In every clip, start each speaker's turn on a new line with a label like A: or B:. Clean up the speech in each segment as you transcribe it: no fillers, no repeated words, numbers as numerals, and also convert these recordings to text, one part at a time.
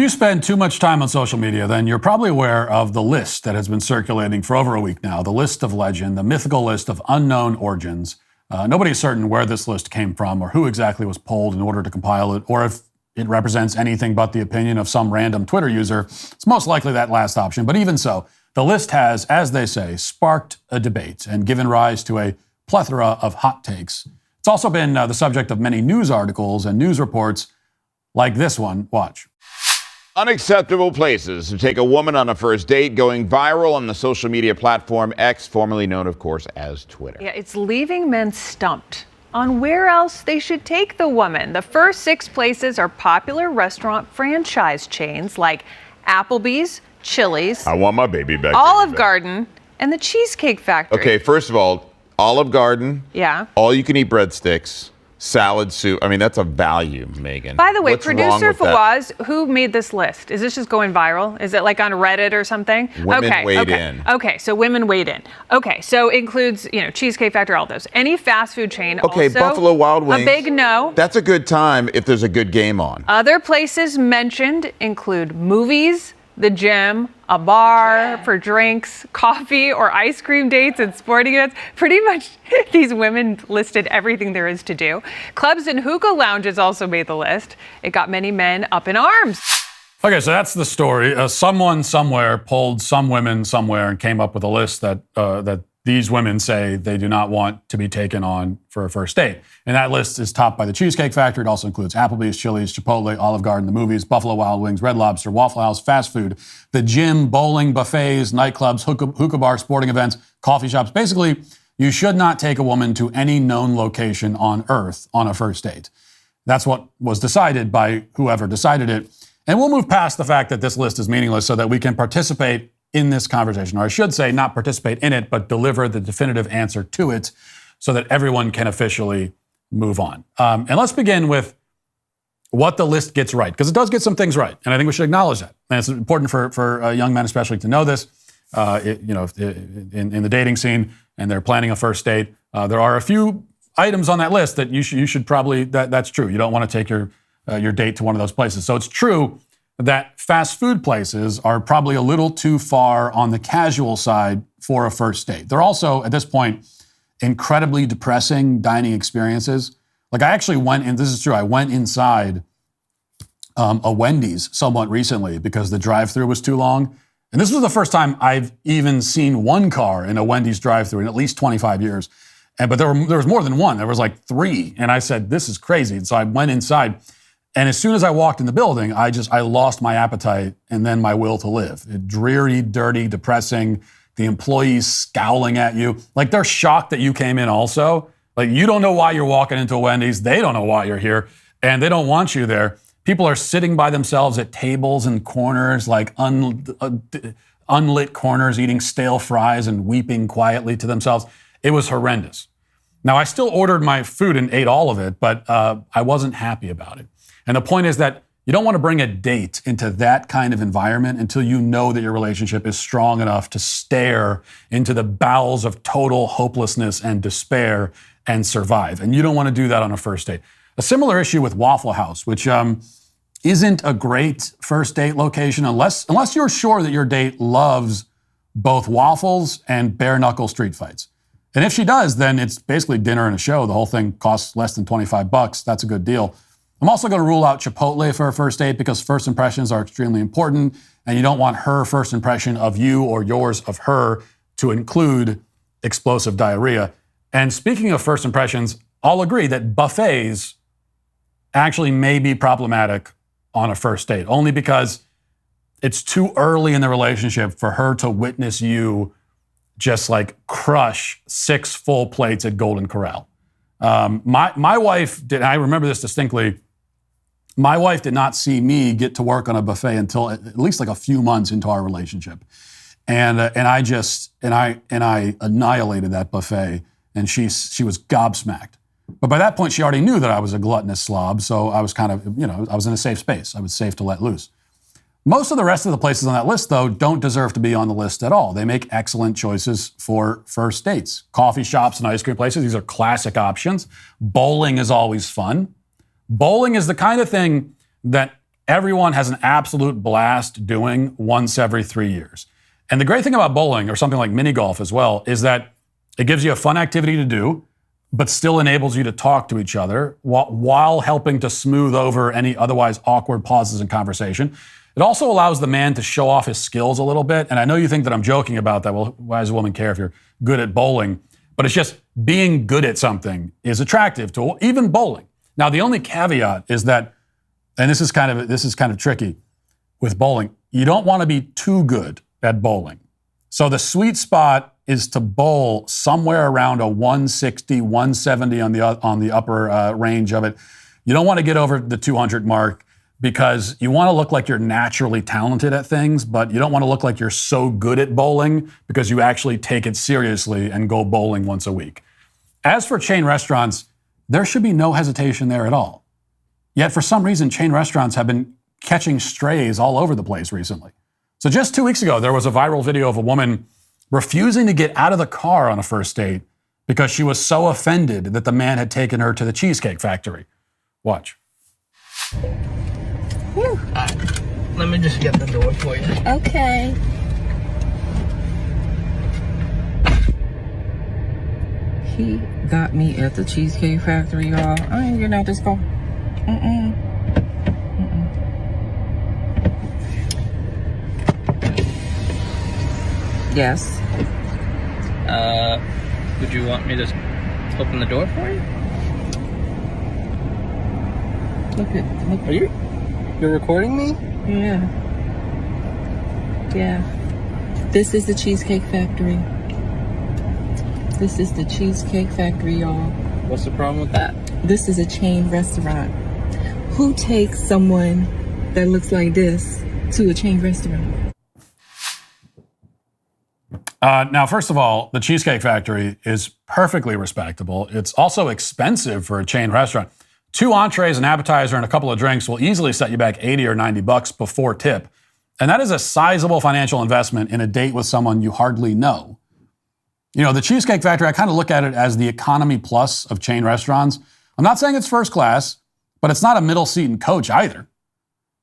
A: you spend too much time on social media, then you're probably aware of the list that has been circulating for over a week now, the list of legend, the mythical list of unknown origins. Nobody's certain where this list came from or who exactly was polled in order to compile it, or if it represents anything but the opinion of some random Twitter user. It's most likely that last option, but even so, the list has, as they say, sparked a debate and given rise to a plethora of hot takes. It's also been the subject of many news articles and news reports like this one. Watch.
B: Unacceptable places to take a woman on a first date going viral on the social media platform X, formerly known, of course, as Twitter.
C: Yeah, it's leaving men stumped on where else they should take the woman. The first 6 places are popular restaurant franchise chains like Applebee's, Chili's,
B: I want my baby back.
C: Olive Garden, and the Cheesecake Factory.
B: Okay, first of all, Olive Garden.
C: Yeah.
B: All you can eat breadsticks, salad soup. I mean, that's a value, Megan.
C: By the way,
B: What's wrong
C: producer
B: with that?
C: Fawaz, who made this list? Is this just going viral? Is it like on Reddit or something?
B: Women weighed in.
C: Okay, so women weighed in. Okay, so includes, Cheesecake Factory, all those. Any fast food chain
B: Okay,
C: also,
B: Buffalo Wild Wings.
C: A big no.
B: That's a good time if there's a good game on.
C: Other places mentioned include movies, the gym, a bar for drinks, coffee or ice cream dates and sporting events. Pretty much these women listed everything there is to do. Clubs and hookah lounges also made the list. It got many men up in arms.
A: Okay, so that's the story. Someone somewhere polled some women somewhere and came up with a list that these women say they do not want to be taken on for a first date. And that list is topped by the Cheesecake Factory. It also includes Applebee's, Chili's, Chipotle, Olive Garden, the movies, Buffalo Wild Wings, Red Lobster, Waffle House, fast food, the gym, bowling, buffets, nightclubs, hookah bars, sporting events, coffee shops. Basically, you should not take a woman to any known location on earth on a first date. That's what was decided by whoever decided it. And we'll move past the fact that this list is meaningless so that we can participate in this conversation, or I should say not participate in it, but deliver the definitive answer to it so that everyone can officially move on. And let's begin with what the list gets right, because it does get some things right, and I think we should acknowledge that. And it's important for young men especially to know this. In the dating scene, and they're planning a first date, there are a few items on that list that you should probably, that's true. You don't want to take your date to one of those places. So it's true that fast food places are probably a little too far on the casual side for a first date. They're also, at this point, incredibly depressing dining experiences. Like I actually went, and this is true, I went inside a Wendy's somewhat recently because the drive-thru was too long. And this was the first time I've even seen one car in a Wendy's drive-thru in at least 25 years. But there was more than one. There was like 3. And I said, this is crazy. And so I went inside. And as soon as I walked in the building, I lost my appetite and then my will to live. Dreary, dirty, depressing, the employees scowling at you. Like they're shocked that you came in also. Like you don't know why you're walking into a Wendy's. They don't know why you're here. And they don't want you there. People are sitting by themselves at tables and corners, like unlit corners, eating stale fries and weeping quietly to themselves. It was horrendous. Now, I still ordered my food and ate all of it, but I wasn't happy about it. And the point is that you don't want to bring a date into that kind of environment until you know that your relationship is strong enough to stare into the bowels of total hopelessness and despair and survive. And you don't want to do that on a first date. A similar issue with Waffle House, which isn't a great first date location unless you're sure that your date loves both waffles and bare knuckle street fights. And if she does, then it's basically dinner and a show. The whole thing costs less than $25. That's a good deal. I'm also going to rule out Chipotle for a first date because first impressions are extremely important, and you don't want her first impression of you or yours of her to include explosive diarrhea. And speaking of first impressions, I'll agree that buffets actually may be problematic on a first date, only because it's too early in the relationship for her to witness you just like crush 6 full plates at Golden Corral. My wife did, I remember this distinctly, my wife did not see me get to work on a buffet until at least like a few months into our relationship. And I annihilated that buffet, and she was gobsmacked. But by that point, she already knew that I was a gluttonous slob, so I was kind of, I was in a safe space. I was safe to let loose. Most of the rest of the places on that list, though, don't deserve to be on the list at all. They make excellent choices for first dates. Coffee shops and ice cream places, these are classic options. Bowling is always fun. Bowling is the kind of thing that everyone has an absolute blast doing once every 3 years. And the great thing about bowling, or something like mini golf as well, is that it gives you a fun activity to do, but still enables you to talk to each other while helping to smooth over any otherwise awkward pauses in conversation. It also allows the man to show off his skills a little bit. And I know you think that I'm joking about that. Well, why does a woman care if you're good at bowling? But it's just being good at something is attractive to even bowling. Now, the only caveat is that, and this is kind of tricky with bowling, you don't want to be too good at bowling. So the sweet spot is to bowl somewhere around a 160, 170 on the upper range of it. You don't want to get over the 200 mark because you want to look like you're naturally talented at things, but you don't want to look like you're so good at bowling because you actually take it seriously and go bowling once a week. As for chain restaurants, there should be no hesitation there at all. Yet for some reason, chain restaurants have been catching strays all over the place recently. So just 2 weeks ago, there was a viral video of a woman refusing to get out of the car on a first date because she was so offended that the man had taken her to the Cheesecake Factory. Watch.
D: Whew. Let me just get the door for you.
E: Okay.
D: He got me at the Cheesecake Factory, y'all. I ain't getting out this car. Yes. Would you want me to open the door for you? Look. Are you're recording me?
E: Yeah. This is the Cheesecake Factory. This is the Cheesecake Factory, y'all.
D: What's the problem with that?
E: This is a chain restaurant. Who takes someone that looks like this to a chain restaurant?
A: Now, first of all, the Cheesecake Factory is perfectly respectable. It's also expensive for a chain restaurant. 2 entrees, an appetizer, and a couple of drinks will easily set you back $80 or $90 before tip. And that is a sizable financial investment in a date with someone you hardly know. You know, the Cheesecake Factory, I kind of look at it as the economy plus of chain restaurants. I'm not saying it's first class, but it's not a middle seat and coach either.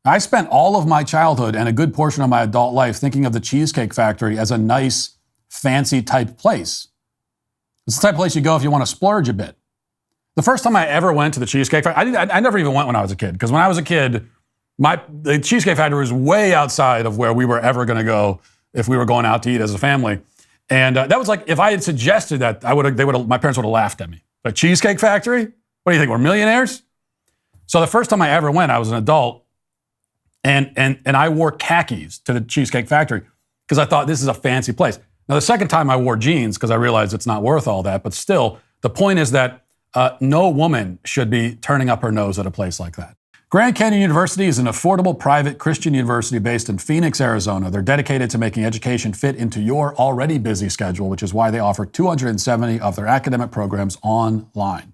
A: I spent all of my childhood and a good portion of my adult life thinking of the Cheesecake Factory as a nice, fancy type place. It's the type of place you go if you want to splurge a bit. The first time I ever went to the Cheesecake Factory, I never even went when I was a kid, because when I was a kid, the Cheesecake Factory was way outside of where we were ever going to go if we were going out to eat as a family. And that was like, if I had suggested that, my parents would have laughed at me. The Cheesecake Factory? What do you think, we're millionaires? So the first time I ever went, I was an adult, and I wore khakis to the Cheesecake Factory because I thought this is a fancy place. Now, the second time I wore jeans because I realized it's not worth all that, but still, the point is that no woman should be turning up her nose at a place like that. Grand Canyon University is an affordable private Christian university based in Phoenix, Arizona. They're dedicated to making education fit into your already busy schedule, which is why they offer 270 of their academic programs online.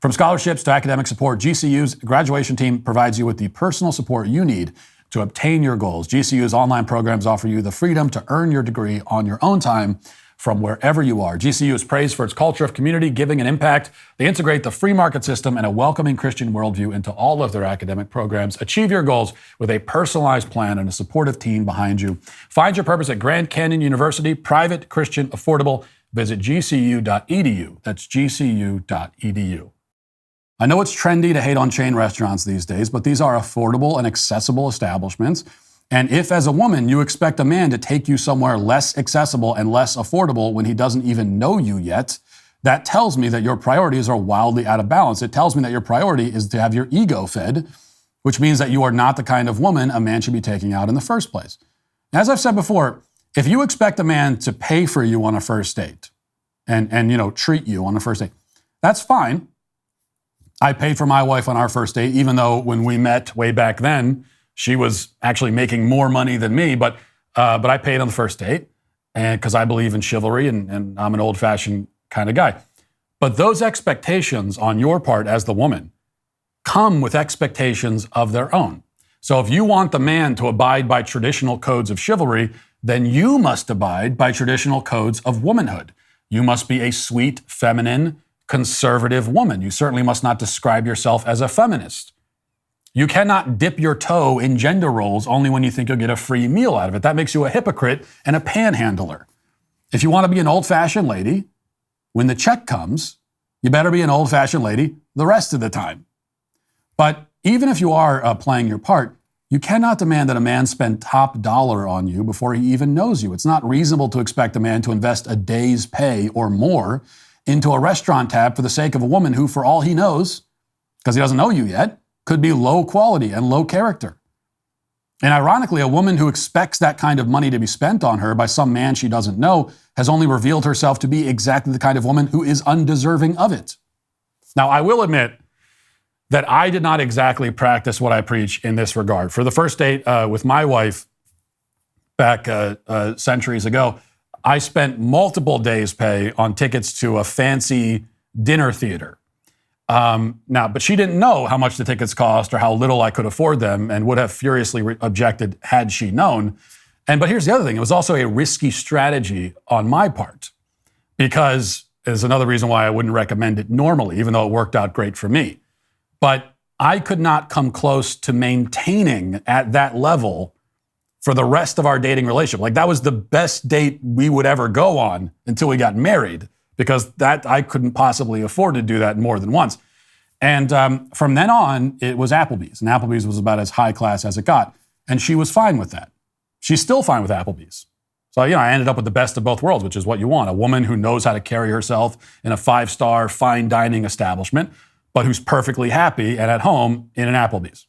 A: From scholarships to academic support, GCU's graduation team provides you with the personal support you need to obtain your goals. GCU's online programs offer you the freedom to earn your degree on your own time from wherever you are. GCU is praised for its culture of community, giving, and impact. They integrate the free market system and a welcoming Christian worldview into all of their academic programs. Achieve your goals with a personalized plan and a supportive team behind you. Find your purpose at Grand Canyon University, private, Christian, affordable. Visit gcu.edu. That's gcu.edu. I know it's trendy to hate on chain restaurants these days, but these are affordable and accessible establishments. And if, as a woman, you expect a man to take you somewhere less accessible and less affordable when he doesn't even know you yet, that tells me that your priorities are wildly out of balance. It tells me that your priority is to have your ego fed, which means that you are not the kind of woman a man should be taking out in the first place. As I've said before, if you expect a man to pay for you on a first date and treat you on a first date, that's fine. I paid for my wife on our first date, even though when we met way back then, she was actually making more money than me, but I paid on the first date, and because I believe in chivalry and I'm an old-fashioned kind of guy. But those expectations on your part as the woman come with expectations of their own. So if you want the man to abide by traditional codes of chivalry, then you must abide by traditional codes of womanhood. You must be a sweet, feminine, conservative woman. You certainly must not describe yourself as a feminist. You cannot dip your toe in gender roles only when you think you'll get a free meal out of it. That makes you a hypocrite and a panhandler. If you want to be an old-fashioned lady, when the check comes, you better be an old-fashioned lady the rest of the time. But even if you are playing your part, you cannot demand that a man spend top dollar on you before he even knows you. It's not reasonable to expect a man to invest a day's pay or more into a restaurant tab for the sake of a woman who, for all he knows, because he doesn't know you yet, could be low quality and low character. And ironically, a woman who expects that kind of money to be spent on her by some man she doesn't know has only revealed herself to be exactly the kind of woman who is undeserving of it. Now, I will admit that I did not exactly practice what I preach in this regard. For the first date with my wife back centuries ago, I spent multiple days' pay on tickets to a fancy dinner theater. But she didn't know how much the tickets cost or how little I could afford them and would have furiously objected had she known. But here's the other thing. It was also a risky strategy on my part because there's another reason why I wouldn't recommend it normally, even though it worked out great for me. But I could not come close to maintaining at that level for the rest of our dating relationship. Like that was the best date we would ever go on until we got married, because that I couldn't possibly afford to do that more than once. And from then on, it was Applebee's. And Applebee's was about as high class as it got. And she was fine with that. She's still fine with Applebee's. So, I ended up with the best of both worlds, which is what you want. A woman who knows how to carry herself in a 5-star fine dining establishment, but who's perfectly happy and at home in an Applebee's.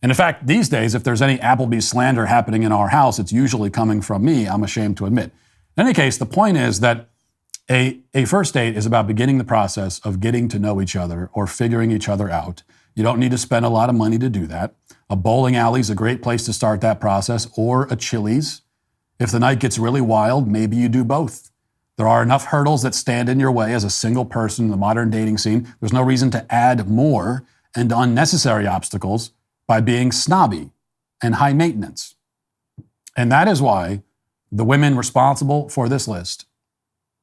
A: And in fact, these days, if there's any Applebee's slander happening in our house, it's usually coming from me, I'm ashamed to admit. In any case, the point is that a first date is about beginning the process of getting to know each other or figuring each other out. You don't need to spend a lot of money to do that. A bowling alley is a great place to start that process, or a Chili's. If the night gets really wild, maybe you do both. There are enough hurdles that stand in your way as a single person in the modern dating scene. There's no reason to add more and unnecessary obstacles by being snobby and high maintenance. And that is why the women responsible for this list,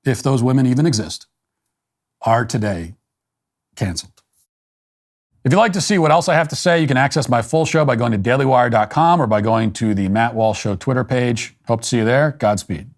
A: if those women even exist, are today canceled. If you'd like to see what else I have to say, you can access my full show by going to dailywire.com or by going to the Matt Walsh Show Twitter page. Hope to see you there. Godspeed.